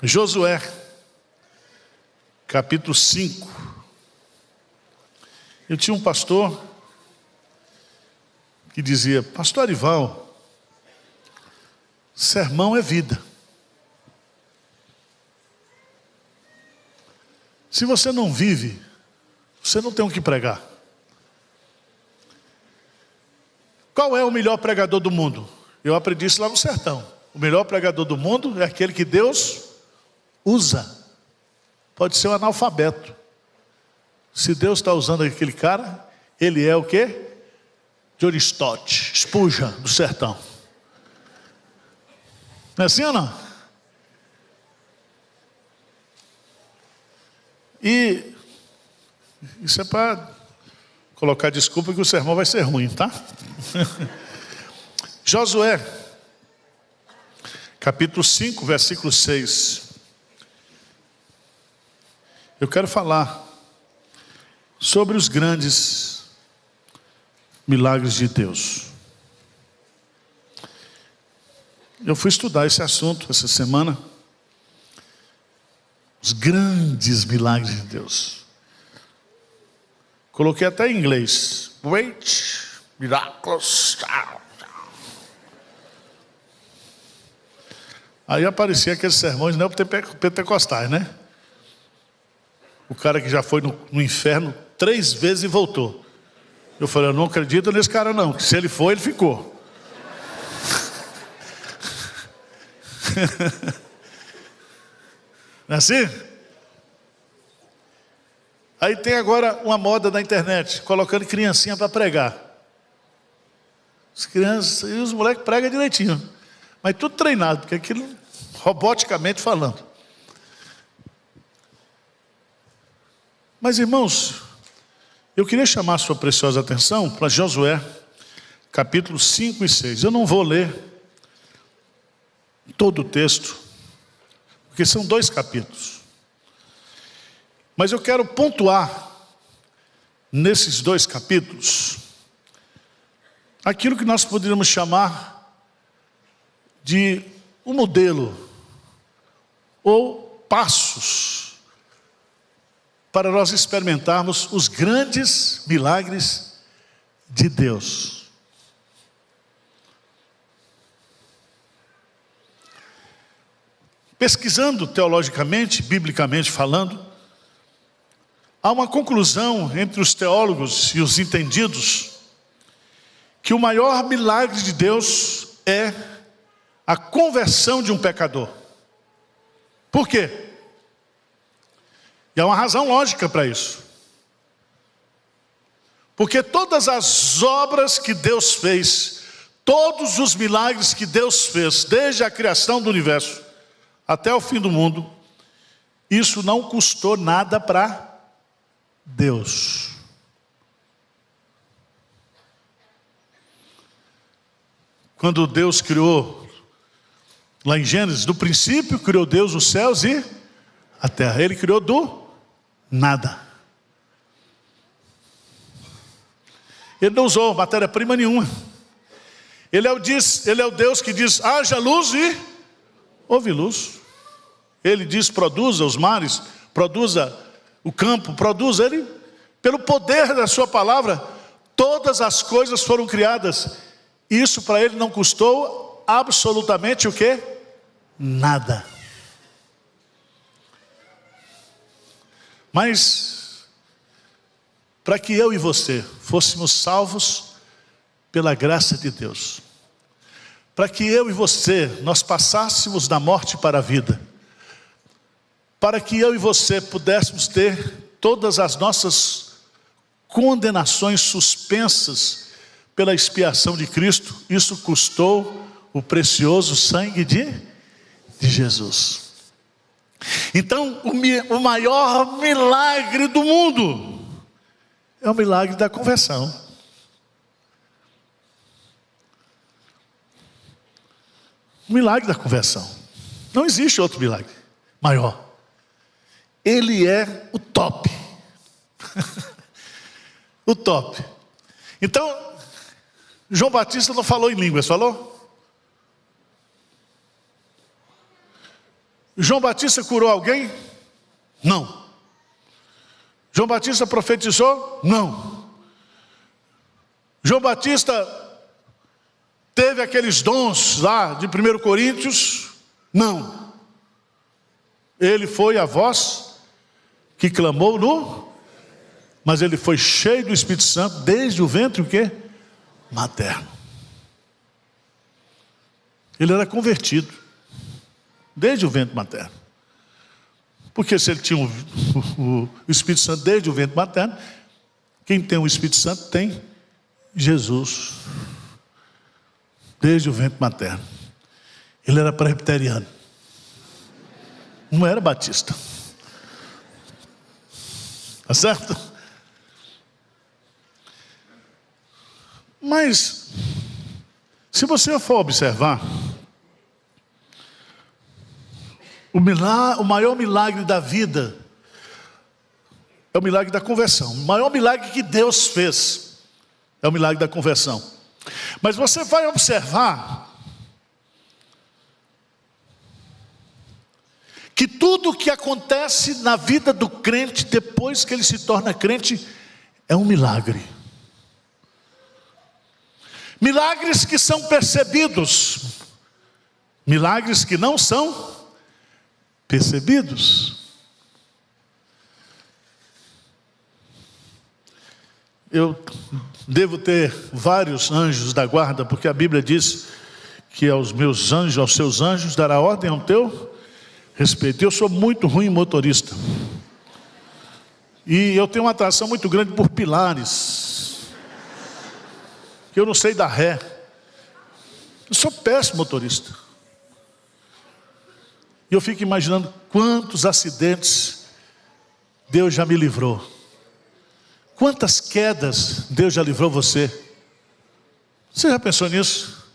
Josué, capítulo 5. Eu tinha um pastor que dizia: Pastor Arival, sermão é vida. Se você não vive, você não tem o que pregar. Qual é o melhor pregador do mundo? Eu aprendi isso lá no sertão. O melhor pregador do mundo é aquele que Deus usa. Pode ser um analfabeto. Se Deus está usando aquele cara, ele é o quê? De Aristote, Spurgeon do sertão. Não é assim ou não? E isso é para colocar desculpa que o sermão vai ser ruim, tá? Josué, capítulo 5, versículo 6. Eu quero falar sobre os grandes milagres de Deus. Eu fui estudar esse assunto essa semana. Os grandes milagres de Deus. Coloquei até em inglês. Great miracles. Aí aparecia aqueles sermões neopentecostais, né? O cara que já foi no inferno 3 vezes e voltou. Eu falei: eu não acredito nesse cara não, que se ele foi, ele ficou. Não é assim? Aí tem agora uma moda na internet, colocando criancinha para pregar. As crianças e os moleques pregam direitinho, mas tudo treinado, porque aquilo, roboticamente falando. Mas irmãos, eu queria chamar a sua preciosa atenção para Josué, capítulo 5 e 6. Eu não vou ler todo o texto, porque são 2 capítulos. Mas eu quero pontuar nesses 2 capítulos aquilo que nós poderíamos chamar de um modelo ou passos para nós experimentarmos os grandes milagres de Deus. Pesquisando teologicamente, biblicamente falando, há uma conclusão entre os teólogos e os entendidos que o maior milagre de Deus é a conversão de um pecador. Por quê? E há uma razão lógica para isso. Porque todas as obras que Deus fez, todos os milagres que Deus fez, desde a criação do universo até o fim do mundo, isso não custou nada para Deus. Quando Deus criou, lá em Gênesis, no princípio criou Deus os céus e a terra. Ele criou do nada. Ele não usou matéria-prima nenhuma. Ele é o Deus que diz: haja luz e houve luz. Ele diz: produza os mares, produza o campo, produza. Ele, pelo poder da sua palavra, todas as coisas foram criadas. Isso para ele não custou absolutamente o quê? Nada. Mas para que eu e você fôssemos salvos pela graça de Deus, para que eu e você nós passássemos da morte para a vida, para que eu e você pudéssemos ter todas as nossas condenações suspensas pela expiação de Cristo, isso custou o precioso sangue de Jesus. Então, o maior milagre do mundo é o milagre da conversão. O milagre da conversão. Não existe outro milagre maior. Ele é o top. O top. Então, João Batista não falou em línguas, falou? João Batista curou alguém? Não. João Batista profetizou? Não. João Batista teve aqueles dons lá de 1 Coríntios? Não. Ele foi a voz que clamou no... Mas ele foi cheio do Espírito Santo desde o ventre o quê? Materno. Ele era convertido desde o ventre materno. Porque se ele tinha o Espírito Santo desde o ventre materno, quem tem o Espírito Santo tem Jesus desde o ventre materno. Ele era presbiteriano, não era batista. Tá certo? Mas se você for observar, o maior milagre da vida é o milagre da conversão. O maior milagre que Deus fez é o milagre da conversão. Mas você vai observar que tudo o que acontece na vida do crente depois que ele se torna crente é um milagre. Milagres que são percebidos, milagres que não são percebidos. Eu devo ter vários anjos da guarda, porque a Bíblia diz que aos meus anjos, aos seus anjos, dará ordem ao teu respeito. Eu sou muito ruim motorista. E eu tenho uma atração muito grande por pilares, que eu não sei dar ré. Eu sou péssimo motorista. E eu fico imaginando quantos acidentes Deus já me livrou. Quantas quedas Deus já livrou você. Você já pensou nisso?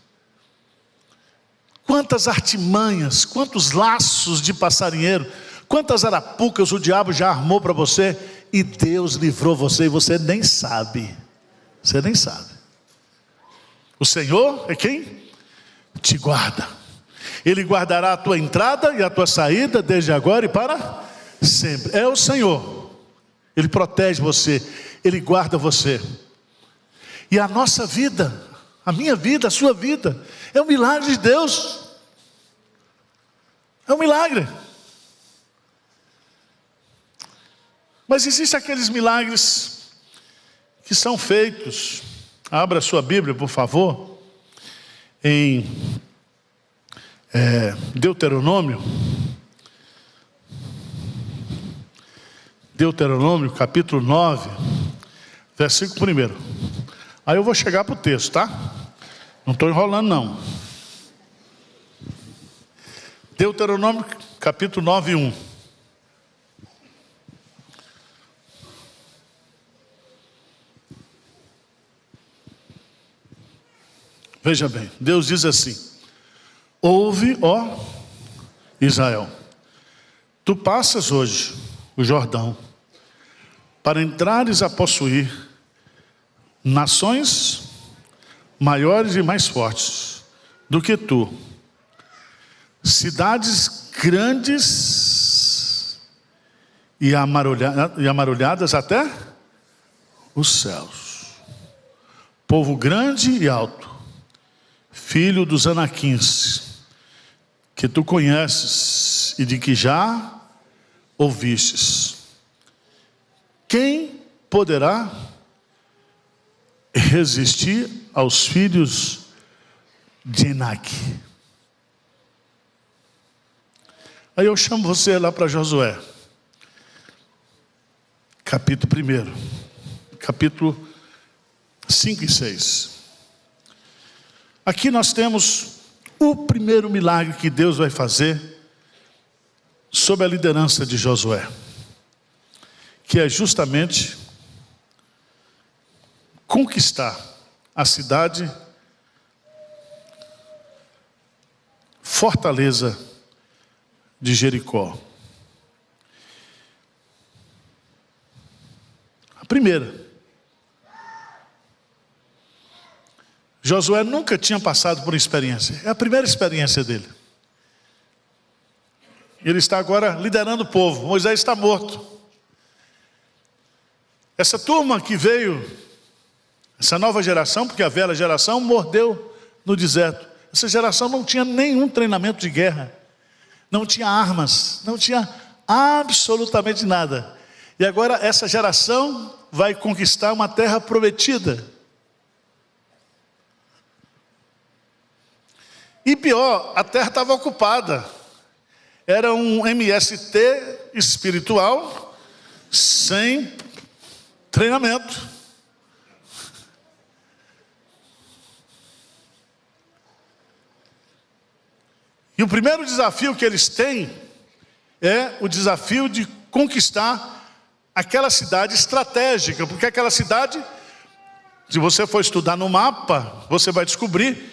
Quantas artimanhas, quantos laços de passarinheiro, quantas arapucas o diabo já armou para você e Deus livrou você e você nem sabe. Você nem sabe. O Senhor é quem te guarda. Ele guardará a tua entrada e a tua saída desde agora e para sempre. É o Senhor. Ele protege você, Ele guarda você. E a nossa vida, a minha vida, a sua vida, é um milagre de Deus. É um milagre. Mas existem aqueles milagres que são feitos. Abra a sua Bíblia, por favor, em Deuteronômio. Deuteronômio, capítulo 9, versículo 1. Aí eu vou chegar para o texto, tá? Não estou enrolando, não. Deuteronômio, capítulo 9, 1. Veja bem, Deus diz assim: ouve, ó Israel, tu passas hoje o Jordão, para entrares a possuir nações maiores e mais fortes do que tu, cidades grandes e amarulhadas até os céus, povo grande e alto, filho dos Anaquins, que tu conheces e de que já ouvistes. Quem poderá resistir aos filhos de Enaque? Aí eu chamo você lá para Josué, capítulo 1, capítulo 5 e 6. Aqui nós temos o primeiro milagre que Deus vai fazer sob a liderança de Josué, que é justamente conquistar a cidade, fortaleza de Jericó. A primeira. Josué nunca tinha passado por experiência. É a primeira experiência dele. Ele está agora liderando o povo. Moisés está morto. Essa turma que veio, essa nova geração, porque a velha geração mordeu no deserto. Essa geração não tinha nenhum treinamento de guerra. Não tinha armas. Não tinha absolutamente nada. E agora essa geração vai conquistar uma terra prometida. E pior, a terra estava ocupada. Era um MST espiritual sem treinamento. E o primeiro desafio que eles têm é o desafio de conquistar aquela cidade estratégica, porque aquela cidade, se você for estudar no mapa, você vai descobrir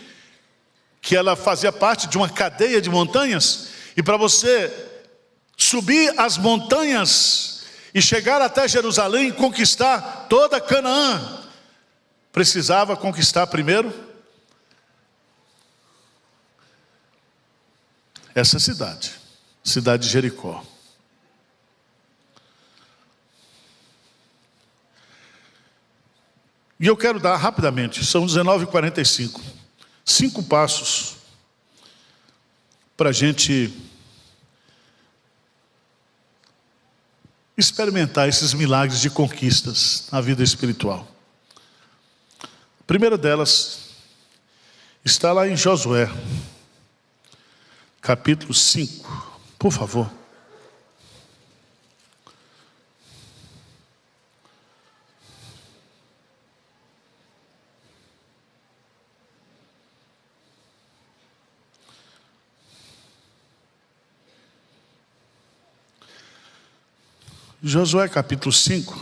que ela fazia parte de uma cadeia de montanhas, e para você subir as montanhas e chegar até Jerusalém, conquistar toda Canaã, precisava conquistar primeiro essa cidade, cidade de Jericó. E eu quero dar rapidamente, são 19h45, 5 passos para a gente experimentar esses milagres de conquistas na vida espiritual. A primeira delas está lá em Josué, capítulo 5, por favor. Josué capítulo 5,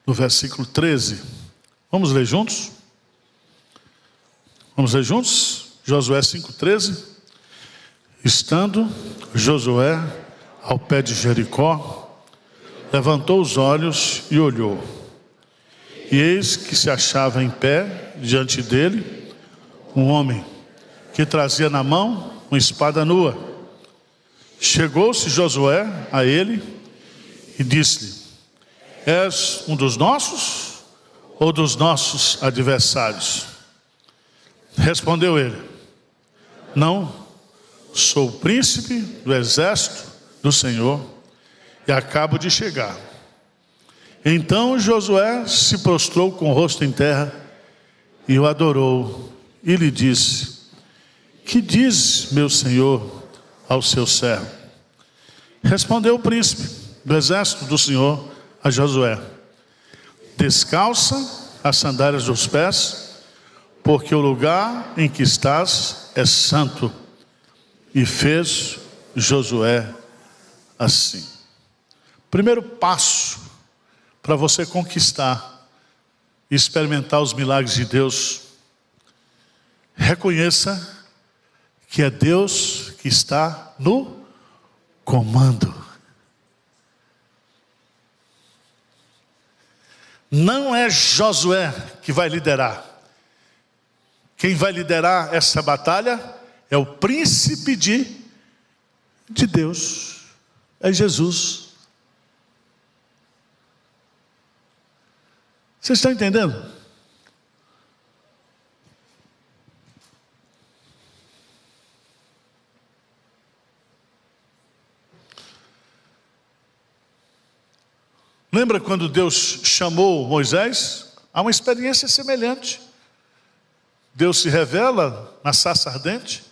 no versículo 13. Vamos ler juntos? Vamos ler juntos? Josué 5,13. Estando Josué ao pé de Jericó, levantou os olhos e olhou. E eis que se achava em pé diante dele um homem que trazia na mão uma espada nua. Chegou-se Josué a ele e disse-lhe: És um dos nossos ou dos nossos adversários? Respondeu ele: Não, sou o príncipe do exército do Senhor e acabo de chegar. Então Josué se prostrou com o rosto em terra e o adorou e lhe disse: Que diz meu senhor ao seu servo? Respondeu o príncipe do exército do Senhor a Josué: Descalça as sandálias dos pés, porque o lugar em que estás é santo. E fez Josué assim. Primeiro passo para você conquistar e experimentar os milagres de Deus: reconheça que é Deus que está no comando. Não é Josué que vai liderar. Quem vai liderar essa batalha é o príncipe de Deus. É Jesus. Vocês estão entendendo? Lembra quando Deus chamou Moisés? Há uma experiência semelhante. Deus se revela na sarça ardente.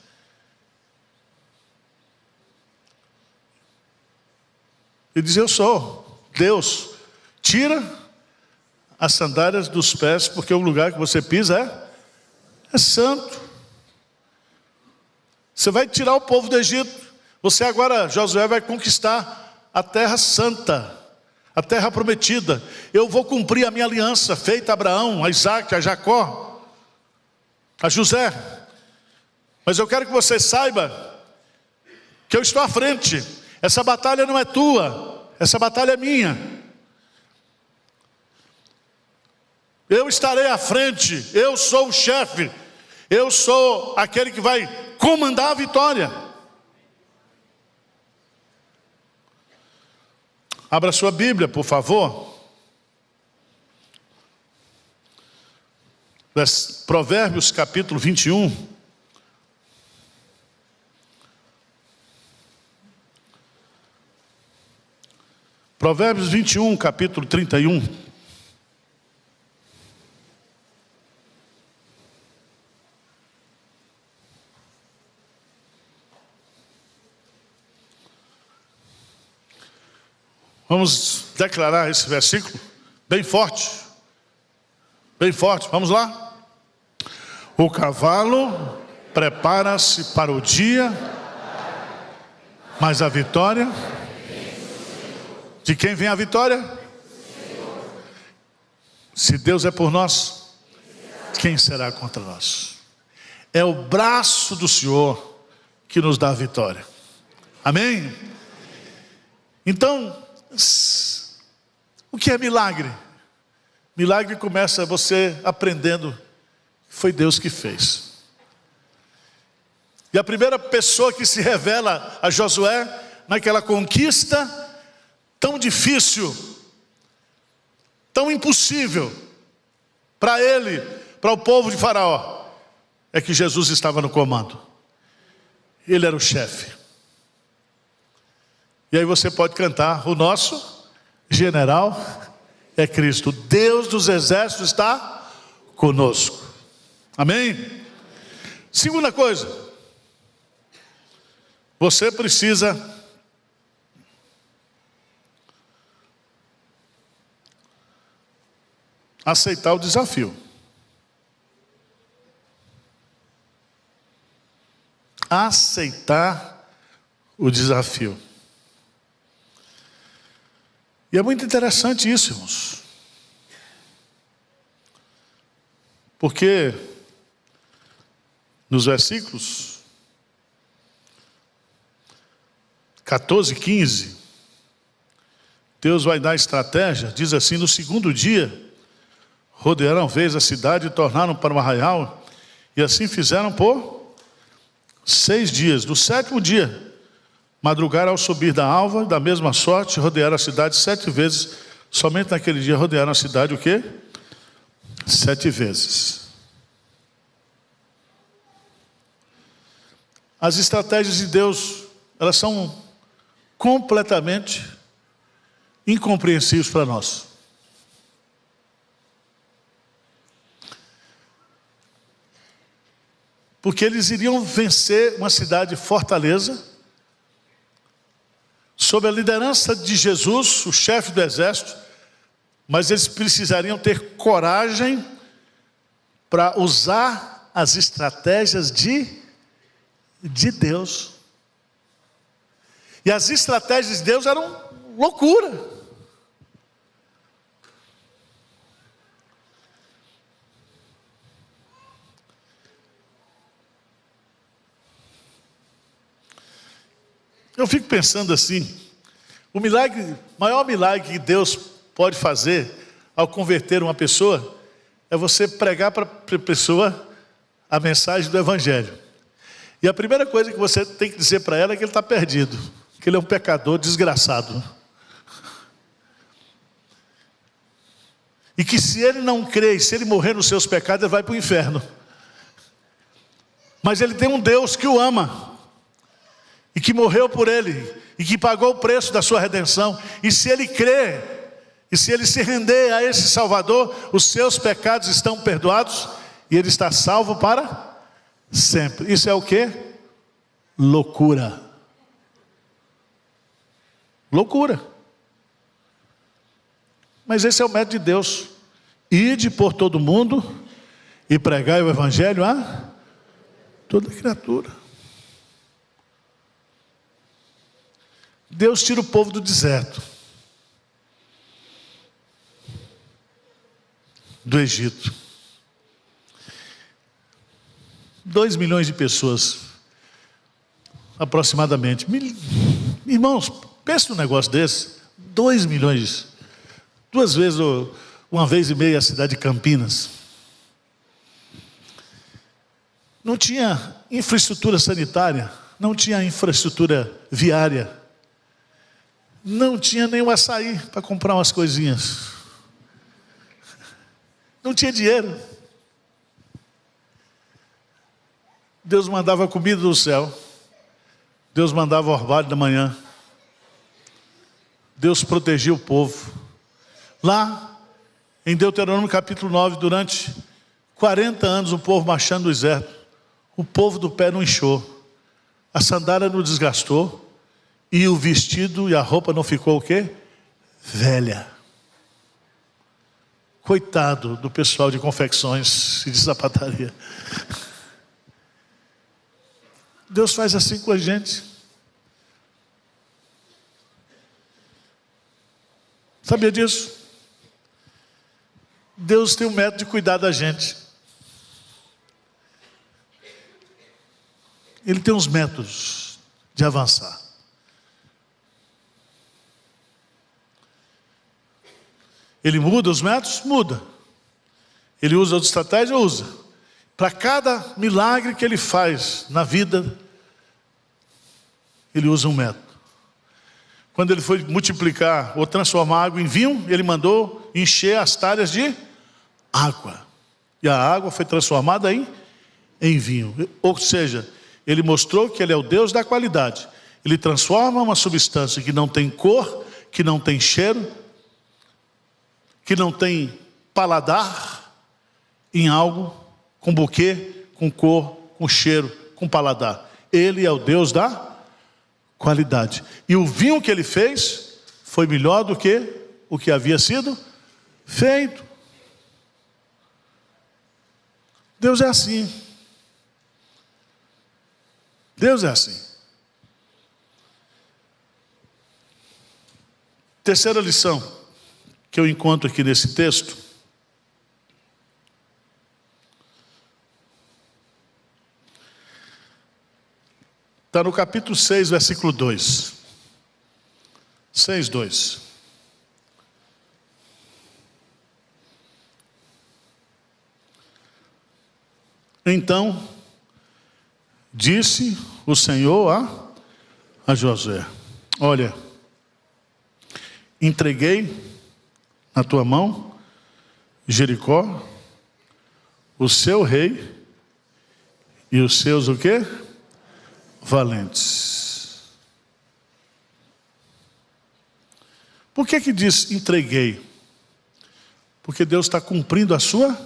Ele diz: Eu sou Deus. Tira as sandálias dos pés, porque o lugar que você pisa é santo. Você vai tirar o povo do Egito. Você agora, Josué, vai conquistar a terra santa, a terra prometida. Eu vou cumprir a minha aliança feita a Abraão, a Isaac, a Jacó, a José. Mas eu quero que você saiba que eu estou à frente. Essa batalha não é tua, essa batalha é minha. Eu estarei à frente, eu sou o chefe, eu sou aquele que vai comandar a vitória. Abra sua Bíblia, por favor. Provérbios capítulo 21. Provérbios 21, capítulo 31. Vamos declarar esse versículo bem forte. Bem forte, vamos lá. O cavalo prepara-se para o dia, mas a vitória... De quem vem a vitória? Se Deus é por nós, quem será contra nós? É o braço do Senhor que nos dá a vitória. Amém? Então, o que é milagre? Milagre começa você aprendendo que foi Deus que fez. E a primeira pessoa que se revela a Josué naquela conquista tão difícil, tão impossível para ele, para o povo de Faraó, é que Jesus estava no comando. Ele era o chefe. E aí você pode cantar: o nosso general é Cristo, Deus dos exércitos está conosco. Amém? Segunda coisa, você precisa aceitar o desafio. Aceitar o desafio. E é muito interessante isso, irmãos. Porque nos versículos 14 e 15, Deus vai dar estratégia. Diz assim: no segundo dia rodearam vez a cidade e tornaram para o arraial, e assim fizeram por 6 dias. No 7º dia, madrugaram ao subir da alva, da mesma sorte, rodearam a cidade 7 vezes. Somente naquele dia rodearam a cidade o quê? 7 vezes. As estratégias de Deus, elas são completamente incompreensíveis para nós. Porque eles iriam vencer uma cidade fortaleza, sob a liderança de Jesus, o chefe do exército, mas eles precisariam ter coragem para usar as estratégias de Deus. E as estratégias de Deus eram loucura. Eu fico pensando assim, o maior milagre que Deus pode fazer ao converter uma pessoa é você pregar para a pessoa a mensagem do Evangelho. E a primeira coisa que você tem que dizer para ela é que ele está perdido, que ele é um pecador desgraçado. E que se ele não crê, e se ele morrer nos seus pecados, ele vai para o inferno. Mas ele tem um Deus que o ama, e que morreu por ele, e que pagou o preço da sua redenção. E se ele crê, e se ele se render a esse Salvador, os seus pecados estão perdoados, e ele está salvo para sempre. Isso é o quê? Loucura. Loucura. Mas esse é o método de Deus: ide por todo mundo e pregai o Evangelho a toda criatura. Deus tira o povo do deserto, do Egito. 2 milhões de pessoas, aproximadamente. Irmãos, pense num negócio desse. 2 milhões. 2 vezes, uma vez e meia a cidade de Campinas. Não tinha infraestrutura sanitária, não tinha infraestrutura viária. não tinha nem o açaí para comprar umas coisinhas. Não tinha dinheiro. Deus mandava comida do céu. Deus mandava o orvalho da manhã. Deus protegia o povo. Lá, em Deuteronômio capítulo 9, durante 40 anos o povo marchando no deserto, o povo do pé não inchou, a sandália não desgastou, e o vestido e a roupa não ficou o quê? Velha. Coitado do pessoal de confecções e de sapataria. Deus faz assim com a gente. Sabia disso? Deus tem um método de cuidar da gente. Ele tem uns métodos de avançar. Ele muda os métodos? Muda. Ele usa outra estratégia? Usa. Para cada milagre que ele faz na vida, ele usa um método. Quando ele foi multiplicar ou transformar água em vinho, ele mandou encher as talhas de água. E a água foi transformada em vinho. Ou seja, ele mostrou que ele é o Deus da qualidade. Ele transforma uma substância que não tem cor, que não tem cheiro, que não tem paladar, em algo com buquê, com cor, com cheiro, com paladar. Ele é o Deus da qualidade. E o vinho que ele fez foi melhor do que o que havia sido feito. Deus é assim. Deus é assim. Terceira lição que eu encontro aqui nesse texto. Está no capítulo 6, versículo 2. 6, 2. Então, disse o Senhor a Josué: olha, entreguei na tua mão Jericó, o seu rei e os seus o quê? Valentes. Por que diz entreguei? Porque Deus está cumprindo a sua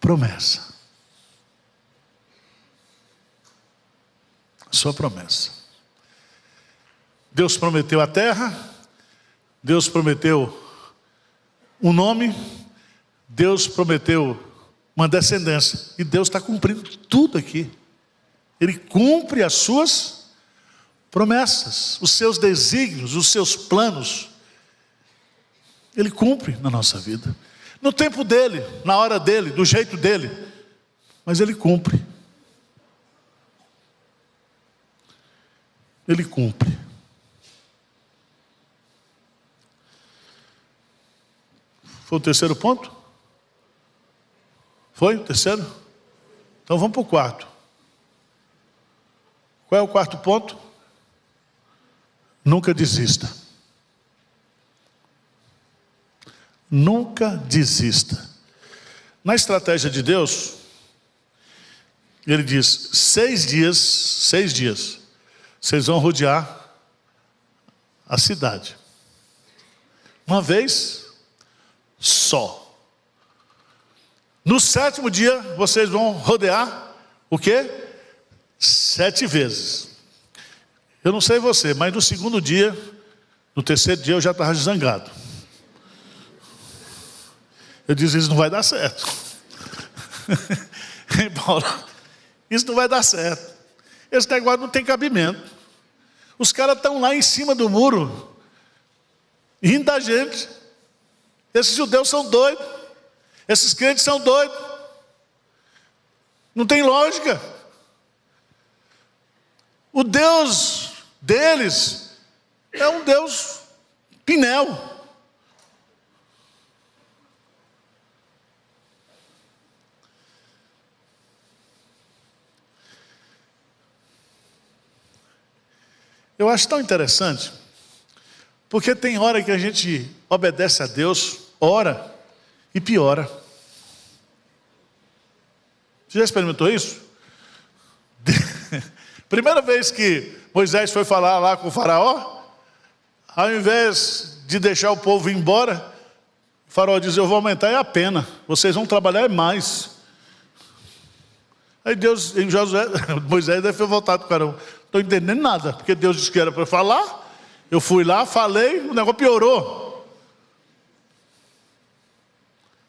promessa. A sua promessa. Deus prometeu a terra, Deus prometeu um nome, Deus prometeu uma descendência, e Deus está cumprindo tudo aqui. Ele cumpre as suas promessas, os seus desígnios, os seus planos. Ele cumpre na nossa vida. No tempo dele, na hora dele, do jeito dele. Mas ele cumpre. Ele cumpre. Foi o terceiro ponto? Foi o terceiro? Então vamos para o quarto. Qual é o quarto ponto? Nunca desista. Nunca desista. Na estratégia de Deus, ele diz: 6 dias, vocês vão rodear a cidade. Uma vez só. No 7º dia, vocês vão rodear o quê? 7 vezes. Eu não sei você, mas no 2º dia, no 3º dia eu já estava zangado. Eu disse: isso não vai dar certo. Hein, Paulo? Isso não vai dar certo. Esse negócio não tem cabimento. Os caras estão lá em cima do muro, rindo da gente. Esses judeus são doidos. Esses crentes são doidos. Não tem lógica. O Deus deles é um Deus pinel. Eu acho tão interessante Porque tem hora que a gente obedece a Deus, ora e piora. Você já experimentou isso? Primeira vez que Moisés foi falar lá com o faraó, ao invés de deixar o povo ir embora, o faraó diz: eu vou aumentar a pena, vocês vão trabalhar mais. Aí Deus, em Josué, Moisés deve ter voltado para o cara: não estou entendendo nada, porque Deus disse que era para eu falar, eu fui lá, falei, o negócio piorou.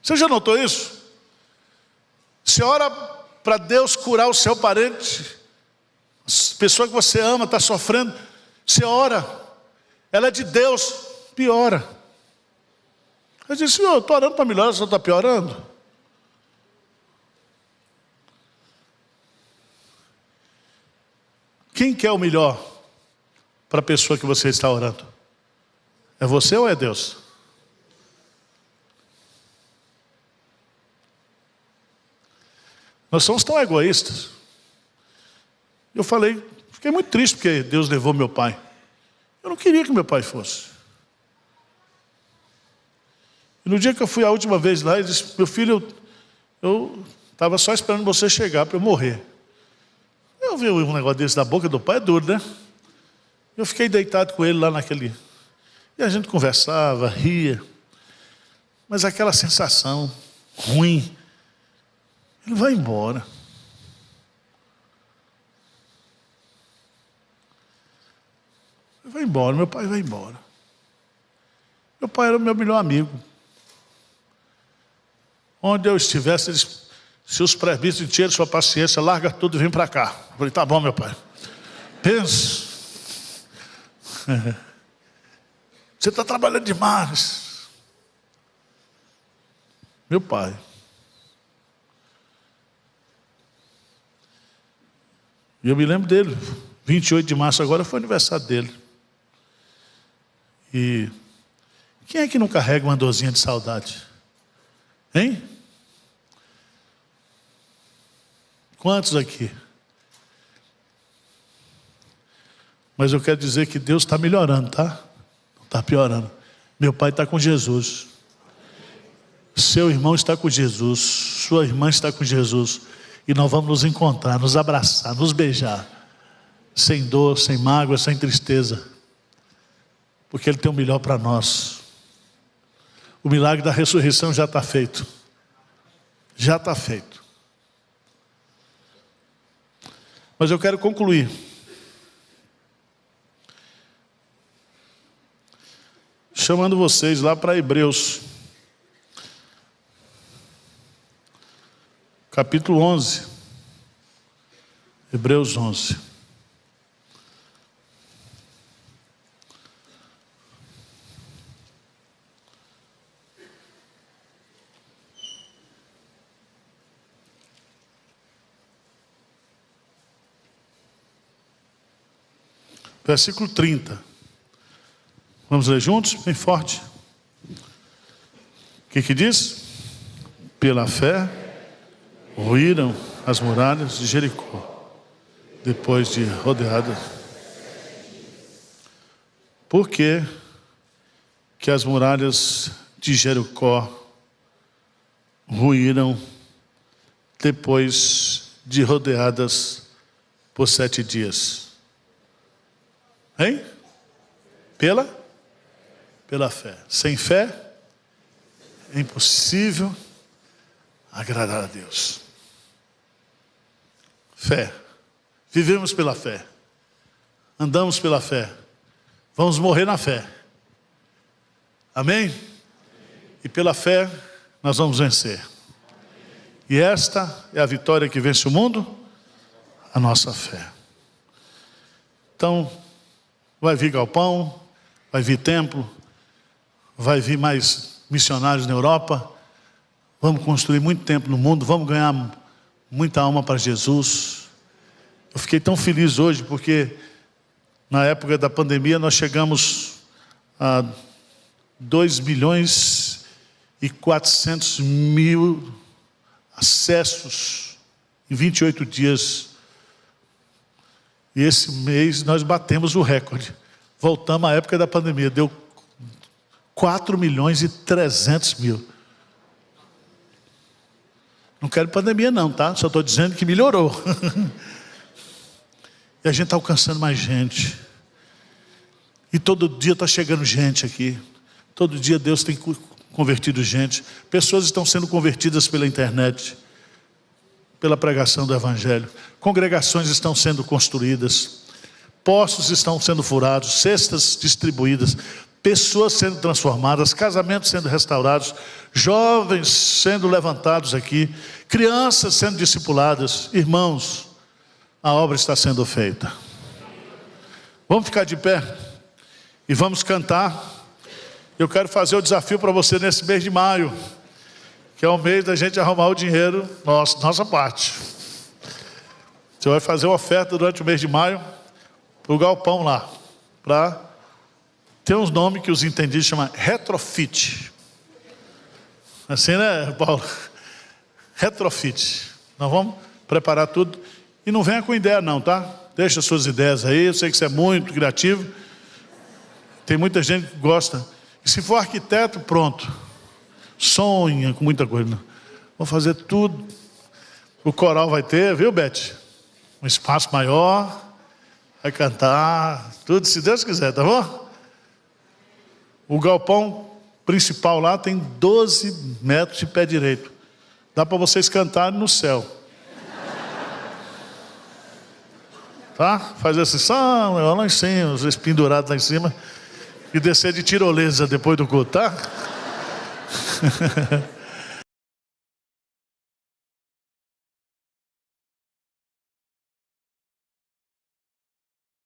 Você já notou isso? Você ora para Deus curar o seu parente, a pessoa que você ama está sofrendo, você ora, ela é de Deus, piora. Eu disse: Senhor, eu estou orando para melhorar, só está piorando. Quem quer o melhor para a pessoa que você está orando? É você ou é Deus? Nós somos tão egoístas. Eu falei, fiquei muito triste porque Deus levou meu pai. Eu não queria que meu pai fosse. E no dia que eu fui a última vez lá, ele disse: meu filho, eu estava só esperando você chegar para eu morrer. Eu vi um negócio desse da boca do pai, é duro, né? Eu fiquei deitado com ele lá naquele... E a gente conversava, ria. Mas aquela sensação ruim, ele vai embora. Ele vai embora, meu pai vai embora. Meu pai era o meu melhor amigo. Onde eu estivesse, ele disse: se os presbíteros encherem sua paciência, larga tudo e vem para cá. Eu falei: tá bom, meu pai. Pensa. Você está trabalhando demais. Meu pai. E eu me lembro dele. 28 de março agora foi o aniversário dele. E quem é que não carrega uma dorzinha de saudade? Hein? Quantos aqui? Mas eu quero dizer que Deus está melhorando, tá? Não está piorando. Meu pai está com Jesus. Seu irmão está com Jesus. Sua irmã está com Jesus. E nós vamos nos encontrar, nos abraçar, nos beijar. Sem dor, sem mágoa, sem tristeza. Porque Ele tem o melhor para nós. O milagre da ressurreição já está feito. Já está feito. Mas eu quero concluir. Chamando vocês lá para Hebreus. Capítulo 11. Hebreus 11. Versículo 30. Vamos ler juntos, bem forte. O que diz? Pela fé ruíram as muralhas de Jericó, depois de rodeadas. Por que as muralhas de Jericó ruíram depois de rodeadas por 7 dias? Hein? Pela fé. Sem fé é impossível agradar a Deus. Fé. Vivemos pela fé. Andamos pela fé. Vamos morrer na fé. Amém? E pela fé nós vamos vencer. E esta é a vitória que vence o mundo, a nossa fé. Então, vai vir galpão, vai vir templo, vai vir mais missionários na Europa. Vamos construir muito templo no mundo, vamos ganhar muita alma para Jesus. Eu fiquei tão feliz hoje porque na época da pandemia nós chegamos a 2.400.000 acessos em 28 dias. E esse mês nós batemos o recorde. Voltamos à época da pandemia, deu 4.300.000. Não quero pandemia não, tá? Só estou dizendo que melhorou. E a gente está alcançando mais gente. E todo dia está chegando gente aqui. Todo dia Deus tem convertido gente. Pessoas estão sendo convertidas pela internet, pela pregação do Evangelho. Congregações estão sendo construídas. Poços estão sendo furados. Cestas distribuídas. Pessoas sendo transformadas. Casamentos sendo restaurados. Jovens sendo levantados aqui. Crianças sendo discipuladas. Irmãos, a obra está sendo feita. Vamos ficar de pé e vamos cantar. Eu quero fazer o desafio para você nesse mês de maio, que é o mês da gente arrumar o dinheiro, nossa parte. Você vai fazer uma oferta durante o mês de maio para o galpão lá, para ter uns nomes que os entendidos chamam retrofit. Assim, né, Paulo? Retrofit. Nós vamos preparar tudo. E não venha com ideia não, tá? Deixa suas ideias aí, eu sei que você é muito criativo. Tem muita gente que gosta. E se for arquiteto, pronto. Sonha com muita coisa. Vou fazer tudo. O coral vai ter, viu, Beth? Um espaço maior. Vai cantar. Tudo, se Deus quiser, tá bom? O galpão principal lá tem 12 metros de pé direito. Dá para vocês cantarem no céu. Tá? Fazer esse som lá em cima, os pendurados lá em cima. E descer de tirolesa depois do culto, tá?